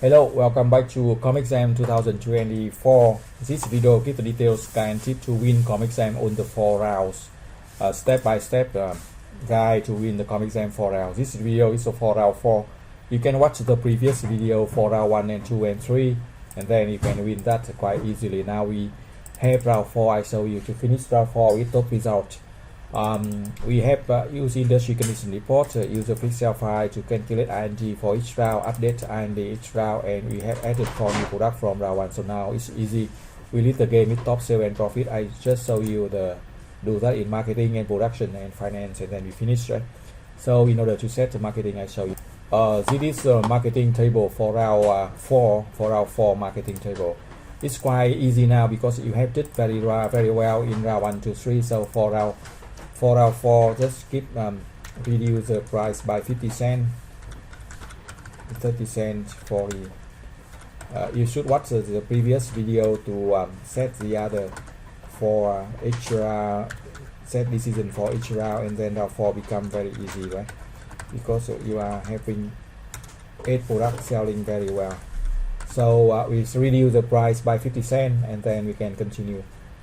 Hello, welcome back to CompXM 2024. This video gives the details guaranteed to win CompXM on the 4 rounds. Step-by-step guide to win the CompXM 4 rounds. This video is for round 4. You can watch the previous video for round 1 and 2 and 3, and then you can win that quite easily. Now we have round 4. I show you to finish round 4 with top result. We have used industry condition report, use a Excel file to calculate IND for each round, update IND each round, and we have added 4 new product from round 1. So now it's easy. We lead the game with top sale and profit. I just show you do that in marketing and production and finance, and then we finish, right? So in order to set the marketing, I show you. This is the marketing table for round 4. For round 4 marketing table. It's quite easy now because you have did very well in round 1 to 3. So for round 4, just keep reduce the price by 50 cents, 30 cents for you should watch the previous video to set the other for each set decision for each round, and then round 4 become very easy, right? Because you are having 8 products selling very well. So we reduce the price by 50 cents, and then we can continue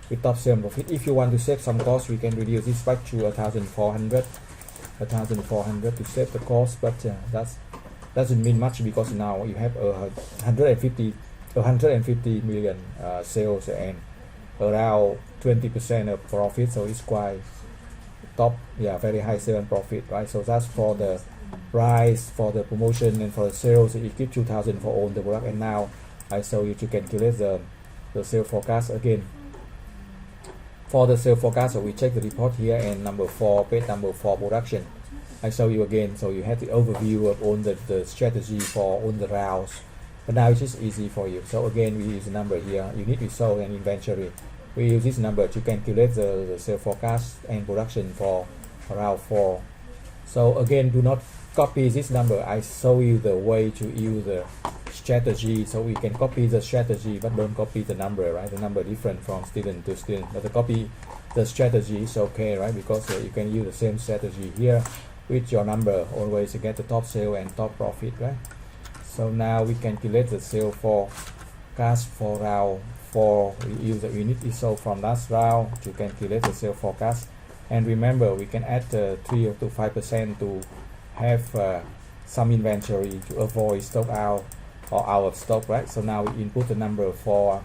with top sale profit. If you want to save some cost, we can reduce this back to 1,400 to save the cost, but that doesn't mean much because now you have 150 million sales and around 20% of profit, so it's quite top, very high sale and profit, right? So that's for the price, for the promotion, and for the sales. It gives 2,000 for all the product. And now I show you to calculate the sale forecast again. For the sale forecast, so we check the report here, and number 4, page number 4, production. I show you again, so you have the overview of all the strategy for all the rounds. But now it's just easy for you. So again, we use the number here, unit resold and inventory. We use this number to calculate the sale forecast and production for round 4. So again, do not copy this number. I show you the way to use the strategy. So we can copy the strategy, but don't copy the number, right? The number different from student to student, but the copy the strategy is okay, right? Because you can use the same strategy here with your number, always get the top sale and top profit, right? So now we calculate the sale forecast for round 4. We use the unit resold from last round to calculate the sale forecast. And remember, we can add 3 to 5% to have some inventory to avoid stock out or out of stock, right? So now we input the number for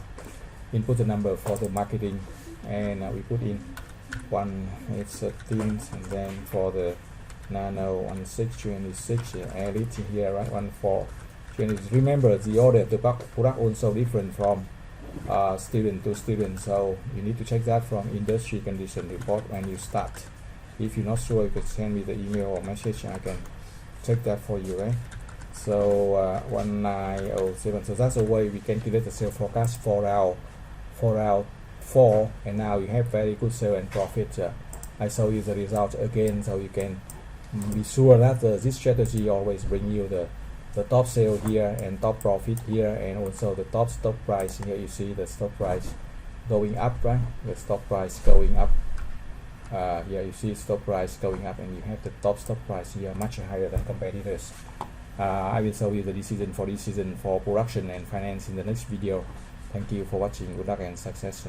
the marketing, and we put in 113, and then for the nano 1626 elite here, right? 1420. Remember, the order of the product also different from student to student, so you need to check that from industry condition report when you start. If you're not sure, you can send me the email or message, I can check that for you, right? So 1907. So that's the way we calculate the sales forecast for round 4. And now you have very good sale and profit. I show you the result again, so you can be sure that this strategy always bring you the top sale here and top profit here, and also the top stock price here. You see the stock price going up, right? The stock price going up. Here you see stock price going up, and you have the top stock price here much higher than competitors. I will show you the decision for production and finance in the next video. Thank you for watching. Good luck and success.